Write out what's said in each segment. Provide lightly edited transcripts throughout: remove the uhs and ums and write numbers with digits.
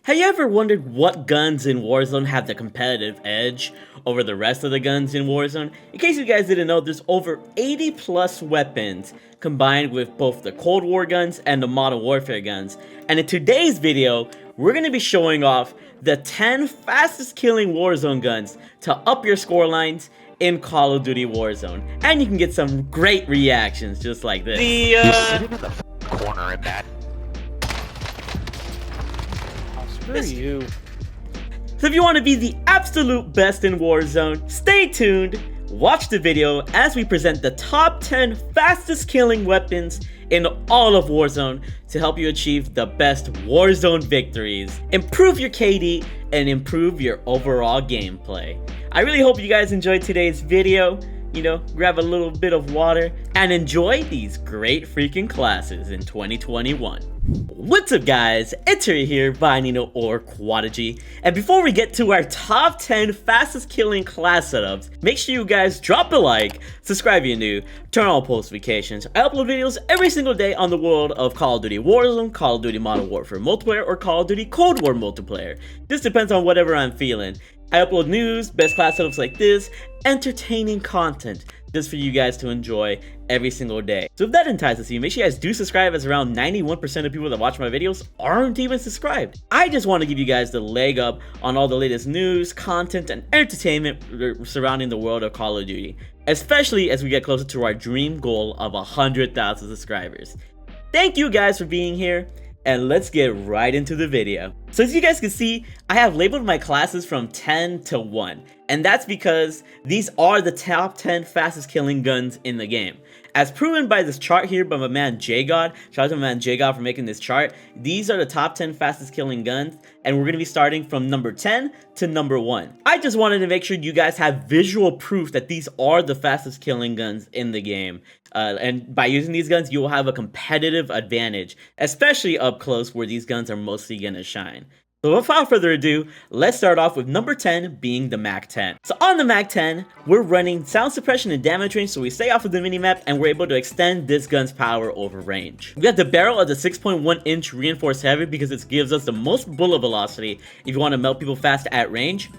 Have you ever wondered what guns in Warzone have the competitive edge over the rest of the guns in Warzone? In case you guys didn't know, there's over 80 plus weapons combined with both the Cold War guns and the Modern Warfare guns. And in today's video, we're going to be showing off the 10 fastest killing Warzone guns to up your score lines in Call of Duty Warzone. And you can get some great reactions just like this. You're sitting in the corner in that. Screw you. So if you want to be the absolute best in Warzone, stay tuned, watch the video as we present the top 10 fastest killing weapons in all of Warzone to help you achieve the best Warzone victories, improve your KD, and improve your overall gameplay. I really hope you guys enjoyed today's video. You know, grab a little bit of water and enjoy these great freaking classes in 2021. What's up guys, it's here, Bayanino or Quadigy, and before we get to our top 10 fastest killing class setups, make sure you guys drop a like, subscribe if you're new, turn on post notifications. I upload videos every single day on the world of Call of Duty Warzone, Call of Duty Modern Warfare multiplayer, or Call of Duty Cold War multiplayer. This depends on whatever I'm feeling. I upload news, best class setups like this, entertaining content just for you guys to enjoy every single day. So if that entices you, make sure you guys do subscribe, as around 91% of people that watch my videos aren't even subscribed. I just want to give you guys the leg up on all the latest news, content, and entertainment surrounding the world of Call of Duty, especially as we get closer to our dream goal of 100,000 subscribers. Thank you guys for being here, and let's get right into the video. So as you guys can see, I have labeled my classes from 10 to 1, and that's because these are the top 10 fastest killing guns in the game. As proven by this chart here by my man JGod, shout out to my man JGod for making this chart. These are the top 10 fastest killing guns, and we're going to be starting from number 10 to number 1. I just wanted to make sure you guys have visual proof that these are the fastest killing guns in the game. And by using these guns, you will have a competitive advantage, especially up close where these guns are mostly going to shine. So without further ado, let's start off with number 10 being the MAC-10. So on the MAC-10, we're running sound suppression and damage range, so we stay off of the minimap and we're able to extend this gun's power over range. We got the barrel of the 6.1 inch reinforced heavy because it gives us the most bullet velocity if you want to melt people fast at range.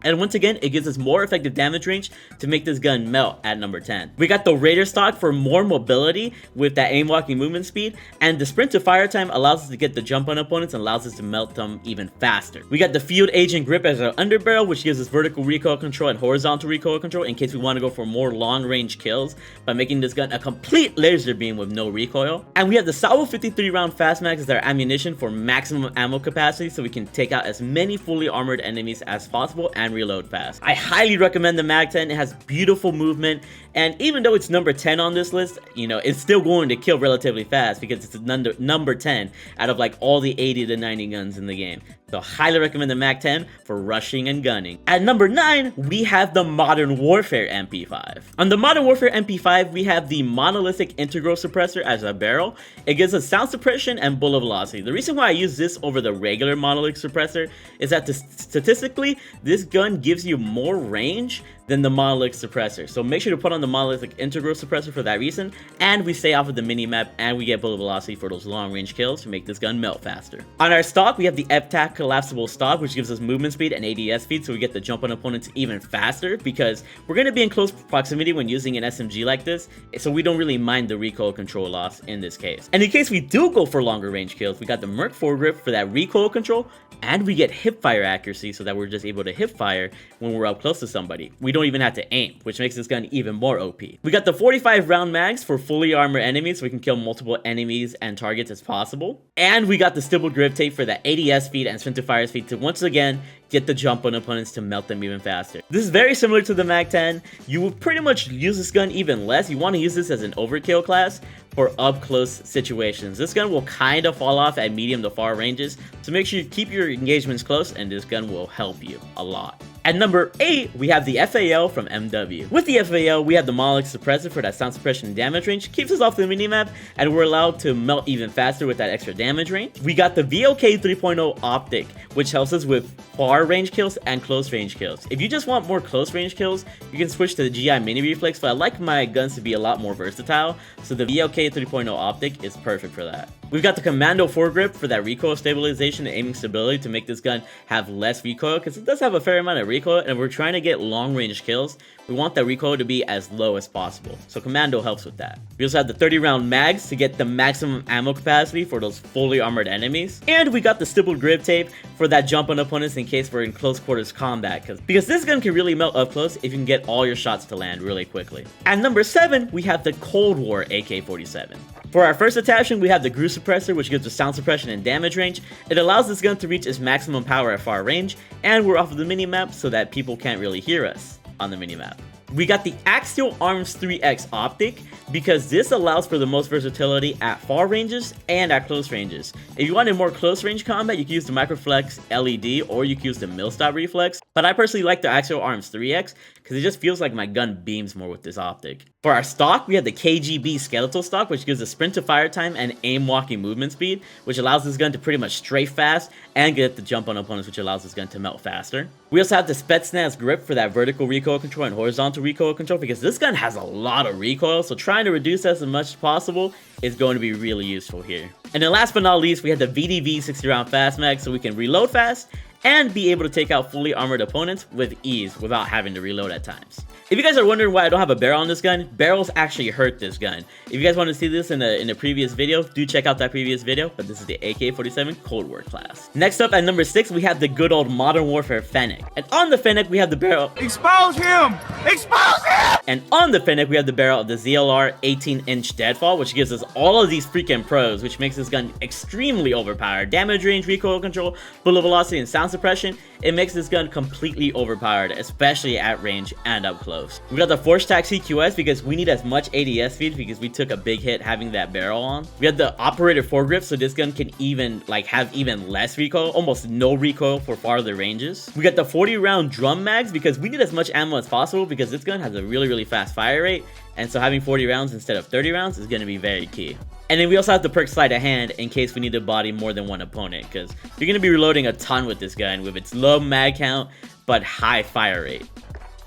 And once again, it gives us more effective damage range to make this gun melt at number 10. We got the Raider stock for more mobility with that aim walking movement speed, and the sprint to fire time allows us to get the jump on opponents and allows us to melt them even faster. We got the Field Agent grip as our underbarrel, which gives us vertical recoil control and horizontal recoil control in case we want to go for more long range kills by making this gun a complete laser beam with no recoil. And we have the Salvo 53 round fast mag as our ammunition for maximum ammo capacity, so we can take out as many fully armored enemies as possible and reload fast. I highly recommend the MAC-10. It has beautiful movement, and even though it's number 10 on this list, you know, it's still going to kill relatively fast because it's number 10 out of like all the 80 to 90 guns in the game. So highly recommend the MAC-10 for rushing and gunning. At number 9, we have the Modern Warfare MP5. On the Modern Warfare MP5, we have the monolithic integral suppressor as a barrel. It gives us sound suppression and bullet velocity. The reason why I use this over the regular monolithic suppressor is that statistically, this gun gives you more range than the monolithic suppressor. So make sure to put on the monolithic integral suppressor for that reason, and we stay off of the minimap and we get bullet velocity for those long range kills to make this gun melt faster. On our stock, we have the FTAC collapsible stock, which gives us movement speed and ADS speed, so we get the jump on opponents even faster because we're going to be in close proximity when using an SMG like this, so we don't really mind the recoil control loss in this case. And in case we do go for longer range kills, we got the Merc foregrip for that recoil control, and we get hip fire accuracy so that we're just able to hip fire when we're up close to somebody. We don't even have to aim, which makes this gun even more OP. We got the 45 round mags for fully armored enemies, so we can kill multiple enemies and targets as possible. And we got the stippled grip tape for that ADS speed and sprint to fire speed to once again get the jump on opponents to melt them even faster. This is very similar to the MAC-10. You will pretty much use this gun even less. You want to use this as an overkill class for up close situations. This gun will kind of fall off at medium to far ranges, so make sure you keep your engagements close and this gun will help you a lot. At number 8, we have the FAL from MW. With the FAL, we have the monolithic suppressor for that sound suppression and damage range, keeps us off the minimap, and we're allowed to melt even faster with that extra damage range. We got the VOK 3.0 optic, which helps us with far range kills and close range kills. If you just want more close range kills, you can switch to the GI mini reflex, but I like my guns to be a lot more versatile, so the VOK 3.0 optic is perfect for that. We've got the Commando foregrip for that recoil stabilization and aiming stability to make this gun have less recoil, because it does have a fair amount of recoil, and if we're trying to get long range kills, we want that recoil to be as low as possible. So Commando helps with that. We also have the 30 round mags to get the maximum ammo capacity for those fully armored enemies. And we got the stippled grip tape for that jump on opponents in case we're in close quarters combat, because this gun can really melt up close if you can get all your shots to land really quickly. At number 7, we have the Cold War AK-47. For our first attachment, we have the Groove Suppressor, which gives us sound suppression and damage range. It allows this gun to reach its maximum power at far range, and we're off of the minimap so that people can't really hear us on the minimap. We got the Axial Arms 3X optic because this allows for the most versatility at far ranges and at close ranges. If you wanted more close range combat, you can use the Microflex LED or you can use the Millstop Reflex, but I personally like the Axial Arms 3X because it just feels like my gun beams more with this optic. For our stock, we have the KGB Skeletal stock, which gives a sprint to fire time and aim walking movement speed, which allows this gun to pretty much strafe fast and get the jump on opponents, which allows this gun to melt faster. We also have the Spetsnaz grip for that vertical recoil control and horizontal recoil control because this gun has a lot of recoil, so trying to reduce that as much as possible is going to be really useful here. And then last but not least, we have the VDV 60 round fast mag so we can reload fast and be able to take out fully armored opponents with ease without having to reload at times. If you guys are wondering why I don't have a barrel on this gun, barrels actually hurt this gun. If you guys want to see this in a previous video, do check out that previous video, but this is the AK-47 Cold War class. Next up at number 6, we have the good old Modern Warfare Fennec. And on the Fennec, we have the barrel... Expose him! Expose him! And on the Fennec, we have the barrel of the ZLR 18-inch Deadfall, which gives us all of these freaking pros, which makes this gun extremely overpowered. Damage range, recoil control, bullet velocity, and sound suppression. It makes this gun completely overpowered, especially at range and up close. We got the Force Tac CQS because we need as much ADS speed because we took a big hit having that barrel on. We have the Operator foregrip, so this gun can even have even less recoil, almost no recoil for farther ranges. We got the 40 round drum mags because we need as much ammo as possible because this gun has a really fast fire rate, and so having 40 rounds instead of 30 rounds is going to be very key. And then we also have the perk sleight of hand in case we need to body more than one opponent, because you're going to be reloading a ton with this gun with its low mag count but high fire rate.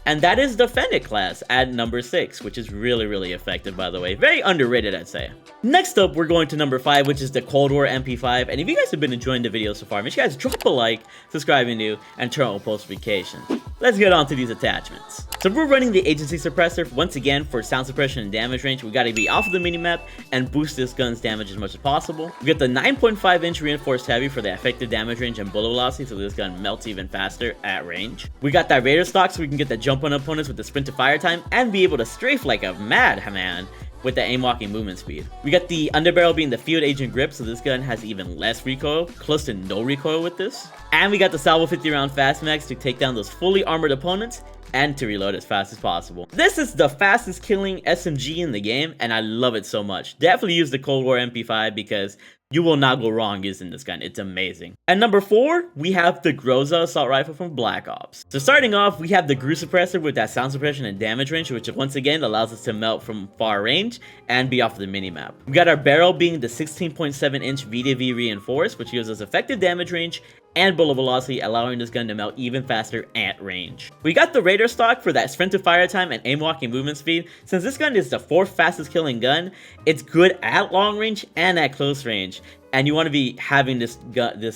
And that is the Fennec class at number 6, which is really effective, by the way. Very underrated, I'd say. Next up, we're going to number 5, which is the Cold War MP5. And if you guys have been enjoying the video so far, make sure you guys drop a like, subscribe if new, and turn on post notifications. Let's get on to these attachments. So we're running the Agency Suppressor once again for sound suppression and damage range. We gotta be off of the minimap and boost this gun's damage as much as possible. We got the 9.5 inch reinforced heavy for the effective damage range and bullet velocity, so this gun melts even faster at range. We got that Raider stock so we can get the jump on opponents with the sprint to fire time and be able to strafe like a madman with the aim walking movement speed. We got the underbarrel being the field agent grip, so this gun has even less recoil, close to no recoil with this. And we got the Salvo 50 round fast mags to take down those fully armored opponents and to reload as fast as possible. This is the fastest killing SMG in the game, and I love it so much. Definitely use the Cold War MP5 because you will not go wrong using this gun. It's amazing. At number 4, we have the Groza assault rifle from Black Ops. So starting off, we have the Groove Suppressor with that sound suppression and damage range, which once again allows us to melt from far range and be off the minimap. We got our barrel being the 16.7 inch VDV reinforced, which gives us effective damage range and bullet velocity, allowing this gun to melt even faster at range. We got the Raider stock for that sprint to fire time and aim walking movement speed. Since this gun is the 4th fastest killing gun, it's good at long range and at close range, and you want to be having this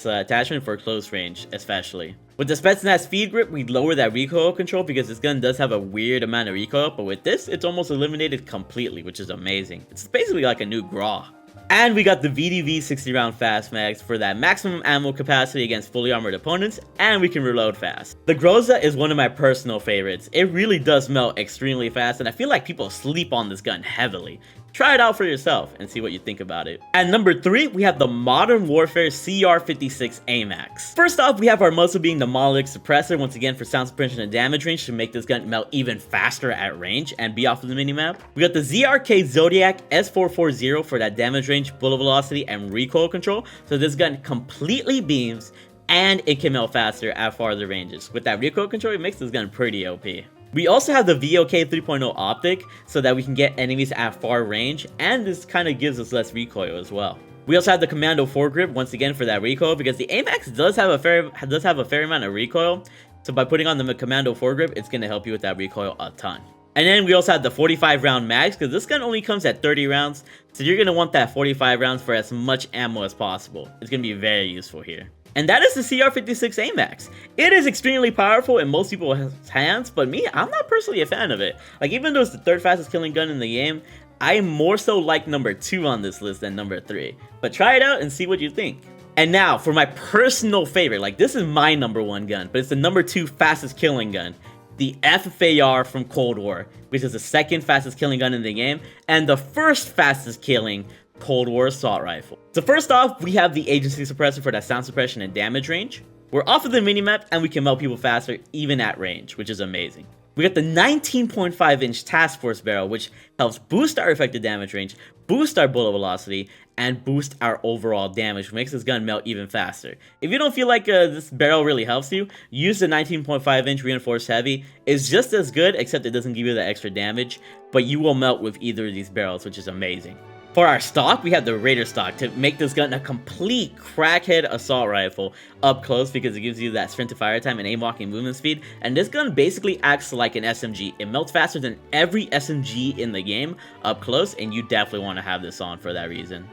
attachment for close range especially. With the Spetsnaz speed grip, we lower that recoil control because this gun does have a weird amount of recoil, but with this, it's almost eliminated completely, which is amazing. It's basically like a new GRAW. And we got the VDV 60 round fast mags for that maximum ammo capacity against fully armored opponents, and we can reload fast. The Groza is one of my personal favorites. It really does melt extremely fast, and I feel like people sleep on this gun heavily. Try it out for yourself and see what you think about it. At number 3, we have the Modern Warfare CR56 AMAX. First off, we have our muzzle being the monolithic suppressor, once again for sound suppression and damage range to make this gun melt even faster at range and be off of the minimap. We got the ZRK Zodiac S440 for that damage range, bullet velocity, and recoil control, so this gun completely beams and it can melt faster at farther ranges. With that recoil control, it makes this gun pretty OP. We also have the VOK 3.0 optic so that we can get enemies at far range, and this kind of gives us less recoil as well. We also have the Commando foregrip once again for that recoil because the AMAX does have a fair amount of recoil, so by putting on the Commando foregrip, it's going to help you with that recoil a ton. And then we also have the 45 round mags, because this gun only comes at 30 rounds, so you're going to want that 45 rounds for as much ammo as possible. It's going to be very useful here. And that is the CR56 AMAX. It is extremely powerful in most people's hands, but me, I'm not personally a fan of it. Like, even though it's the 3rd fastest killing gun in the game, I more so like number 2 on this list than number 3. But try it out and see what you think. And now, for my personal favorite, like, this is my number 1 gun, but it's the number 2 fastest killing gun. The FFAR from Cold War, which is the 2nd fastest killing gun in the game, and the 1st fastest killing Cold War assault rifle. So first off, we have the agency suppressor for that sound suppression and damage range. We're off of the minimap, and we can melt people faster even at range, which is amazing. We got the 19.5-inch task force barrel, which helps boost our effective damage range, boost our bullet velocity, and boost our overall damage, which makes this gun melt even faster. If you don't feel like this barrel really helps you, use the 19.5-inch reinforced heavy. It's just as good, except it doesn't give you the extra damage, but you will melt with either of these barrels, which is amazing. For our stock, we have the Raider stock to make this gun a complete crackhead assault rifle up close, because it gives you that sprint to fire time and aim walking movement speed. And this gun basically acts like an SMG. It melts faster than every SMG in the game up close, and you definitely want to have this on for that reason.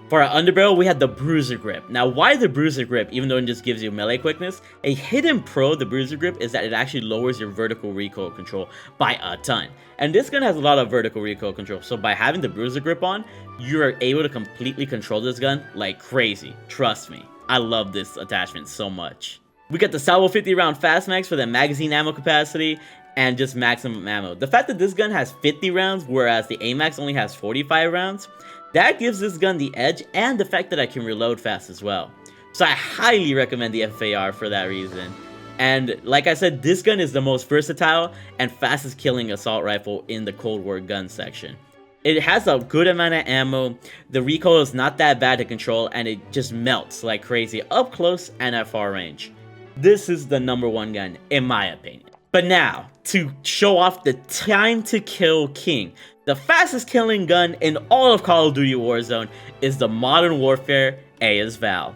For our underbarrel, we had the Bruiser Grip. Now, why the Bruiser Grip, even though it just gives you melee quickness? A hidden pro of the Bruiser Grip is that it actually lowers your vertical recoil control by a ton. And this gun has a lot of vertical recoil control, so by having the Bruiser Grip on, you are able to completely control this gun like crazy. Trust me, I love this attachment so much. We got the Salvo 50 round fast mags for the magazine ammo capacity and just maximum ammo. The fact that this gun has 50 rounds, whereas the AMAX only has 45 rounds, that gives this gun the edge, and the fact that I can reload fast as well. So I highly recommend the FAR for that reason. And like I said, this gun is the most versatile and fastest killing assault rifle in the Cold War gun section. It has a good amount of ammo, the recoil is not that bad to control, and it just melts like crazy up close and at far range. This is the number 1 gun in my opinion. But now, to show off the time to kill king, the fastest killing gun in all of Call of Duty Warzone is the Modern Warfare ASVAL.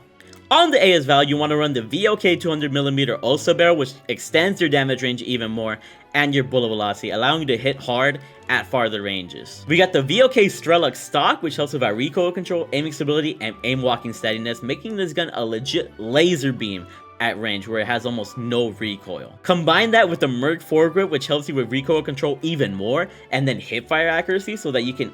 On the ASVAL, you want to run the VOK 200mm OSA barrel, which extends your damage range even more, and your bullet velocity, allowing you to hit hard at farther ranges. We got the VOK Strelux stock, which helps with our recoil control, aiming stability, and aim walking steadiness, making this gun a legit laser beam at range where it has almost no recoil. Combine that with the Merc foregrip, which helps you with recoil control even more, and then hipfire accuracy so that you can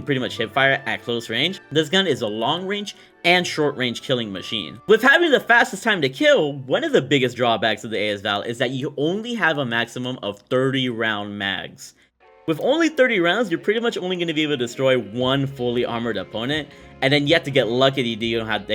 pretty much hipfire at close range. This gun is a long range and short range killing machine. With having the fastest time to kill, one of the biggest drawbacks of the ASVAL is that you only have a maximum of 30 round mags. With only 30 rounds, you're pretty much only going to be able to destroy one fully armored opponent, and then you have to get lucky that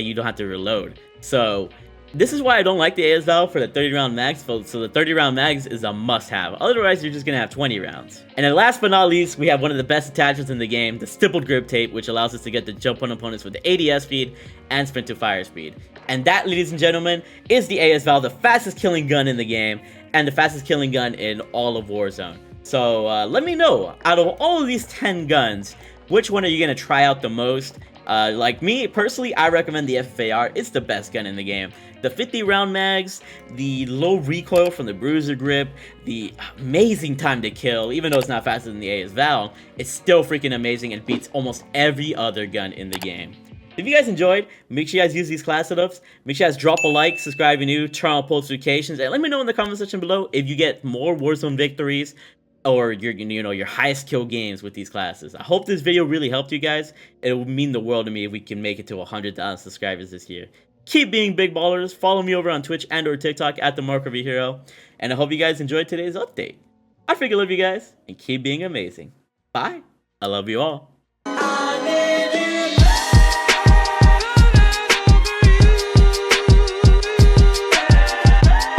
you don't have to reload. So this is why I don't like the ASVAL for the 30 round mags, so the 30 round mags is a must have, otherwise you're just going to have 20 rounds. And then last but not least, we have one of the best attachments in the game, the stippled grip tape, which allows us to get the jump on opponents with the ADS speed and sprint to fire speed. And that, ladies and gentlemen, is the ASVAL, the fastest killing gun in the game, and the fastest killing gun in all of Warzone. So let me know, out of all of these 10 guns, which one are you going to try out the most? Like me, personally, I recommend the FFAR. It's the best gun in the game. The 50 round mags, the low recoil from the Bruiser Grip, the amazing time to kill, even though it's not faster than the ASVAL, it's still freaking amazing and beats almost every other gun in the game. If you guys enjoyed, make sure you guys use these class setups. Make sure you guys drop a like, subscribe if you're new, turn on post notifications, and let me know in the comment section below if you get more Warzone victories or your highest kill games with these classes. I hope this video really helped you guys. It would mean the world to me if we can make it to 100,000 subscribers this year. Keep being big ballers. Follow me over on Twitch and or TikTok at TheMarkOfAHero. And I hope you guys enjoyed today's update. I freaking love you guys, and keep being amazing. Bye. I love you all.